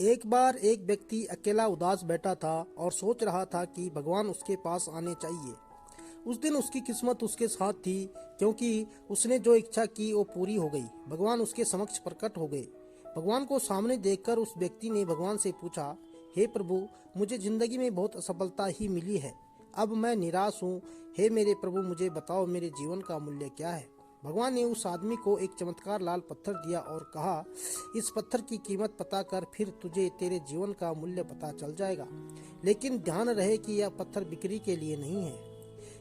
एक बार एक व्यक्ति अकेला उदास बैठा था और सोच रहा था कि भगवान उसके पास आने चाहिए। उस दिन उसकी किस्मत उसके साथ थी, क्योंकि उसने जो इच्छा की वो पूरी हो गई। भगवान उसके समक्ष प्रकट हो गए। भगवान को सामने देखकर उस व्यक्ति ने भगवान से पूछा, हे प्रभु, मुझे जिंदगी में बहुत असफलता ही मिली है। अब मैं निराश हूँ। हे मेरे प्रभु, मुझे बताओ मेरे जीवन का मूल्य क्या है। भगवान ने उस आदमी को एक चमत्कार लाल पत्थर दिया और कहा, इस पत्थर की कीमत पता कर, फिर तुझे तेरे जीवन का मूल्य पता चल जाएगा। लेकिन ध्यान रहे कि यह पत्थर बिक्री के लिए नहीं है।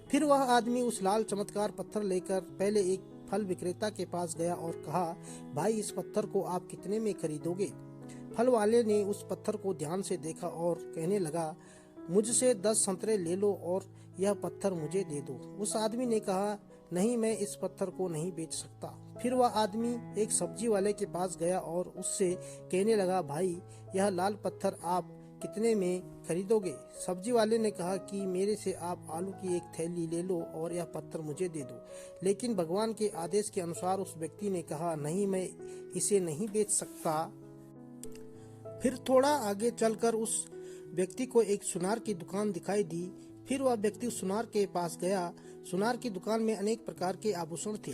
फिर वह आदमी उस लाल चमत्कार पत्थर लेकर पहले एक फल विक्रेता के पास गया और कहा, भाई, इस पत्थर को आप कितने में खरीदोगे। फल वाले ने उस पत्थर को ध्यान से देखा और कहने लगा, मुझसे 10 संतरे ले लो और यह पत्थर मुझे दे दो। उस आदमी ने कहा, नहीं, मैं इस पत्थर को नहीं बेच सकता। फिर वह आदमी एक सब्जी वाले के पास गया और उससे कहने लगा, भाई, यह लाल पत्थर आप कितने में खरीदोगे। सब्जी वाले ने कहा कि मेरे से आप आलू की एक थैली ले लो और यह पत्थर मुझे दे दो। लेकिन भगवान के आदेश के अनुसार उस व्यक्ति ने कहा, नहीं, मैं इसे नहीं बेच सकता। फिर थोड़ा आगे चलकर उस व्यक्ति को एक सुनार की दुकान दिखाई दी। फिर वह व्यक्ति सुनार के पास गया। सुनार की दुकान में अनेक प्रकार के आभूषण थे।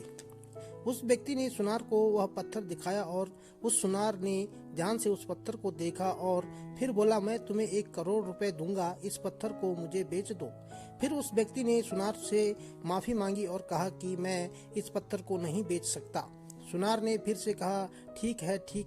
उस व्यक्ति ने सुनार को वह पत्थर दिखाया और उस सुनार ने ध्यान से उस पत्थर को देखा और फिर बोला, मैं तुम्हें 1 करोड़ रुपए दूंगा, इस पत्थर को मुझे बेच दो। फिर उस व्यक्ति ने सुनार से माफी मांगी और कहा कि मैं इस पत्थर को नहीं बेच सकता। सुनार ने फिर से कहा, ठीक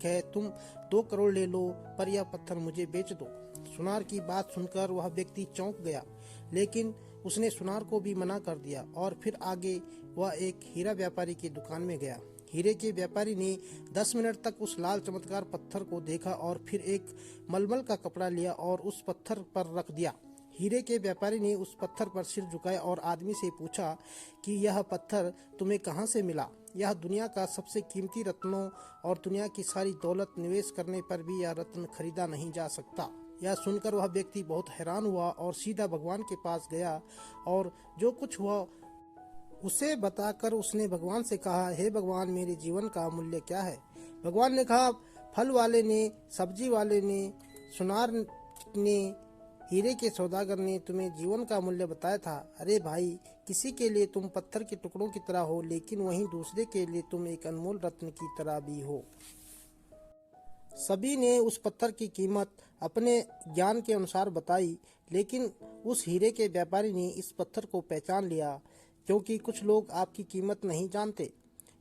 है, तुम 2 करोड़ ले लो, पर यह पत्थर मुझे बेच दो। सुनार की बात सुनकर वह व्यक्ति चौंक गया, लेकिन उसने सुनार को भी मना कर दिया और फिर आगे वह एक हीरा व्यापारी की दुकान में गया। हीरे के व्यापारी ने 10 मिनट तक उस लाल चमत्कार पत्थर को देखा और फिर एक मलमल का कपड़ा लिया और उस पत्थर पर रख दिया। हीरे के व्यापारी ने उस पत्थर पर सिर झुकाया और आदमी से पूछा कि यह पत्थर तुम्हें कहाँ से मिला। यह दुनिया का सबसे कीमती रत्नों और दुनिया की सारी दौलत निवेश करने पर भी यह रत्न खरीदा नहीं जा सकता। यह सुनकर वह व्यक्ति बहुत हैरान हुआ और सीधा भगवान के पास गया और जो कुछ हुआ उसे बताकर उसने भगवान से कहा, हे भगवान, मेरे जीवन का मूल्य क्या है। भगवान ने कहा, फल वाले ने, सब्जी वाले ने, सुनार ने, हीरे के सौदागर ने तुम्हें जीवन का मूल्य बताया था। अरे भाई, किसी के लिए तुम पत्थर के टुकड़ों की तरह हो, लेकिन वहीं दूसरे के लिए तुम एक अनमोल रत्न की तरह भी हो। सभी ने उस पत्थर की कीमत अपने ज्ञान के अनुसार बताई, लेकिन उस हीरे के व्यापारी ने इस पत्थर को पहचान लिया, क्योंकि कुछ लोग आपकी कीमत नहीं जानते।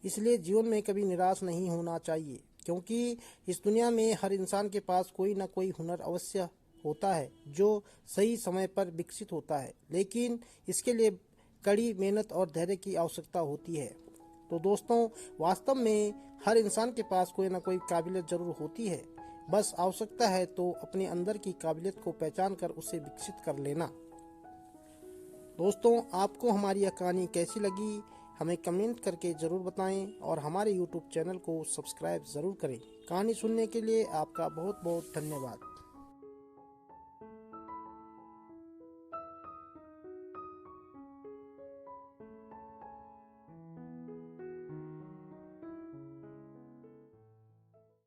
इसलिए जीवन में कभी निराश नहीं होना चाहिए, क्योंकि इस दुनिया में हर इंसान के पास कोई ना कोई हुनर अवश्य होता है जो सही समय पर विकसित होता है, लेकिन इसके लिए कड़ी मेहनत और धैर्य की आवश्यकता होती है। तो दोस्तों, वास्तव में हर इंसान के पास कोई ना कोई काबिलियत जरूर होती है। बस आवश्यकता है तो अपने अंदर की काबिलियत को पहचान कर उसे विकसित कर लेना। दोस्तों, आपको हमारी यह कहानी कैसी लगी हमें कमेंट करके ज़रूर बताएं और हमारे YouTube चैनल को सब्सक्राइब ज़रूर करें। कहानी सुनने के लिए आपका बहुत बहुत धन्यवाद।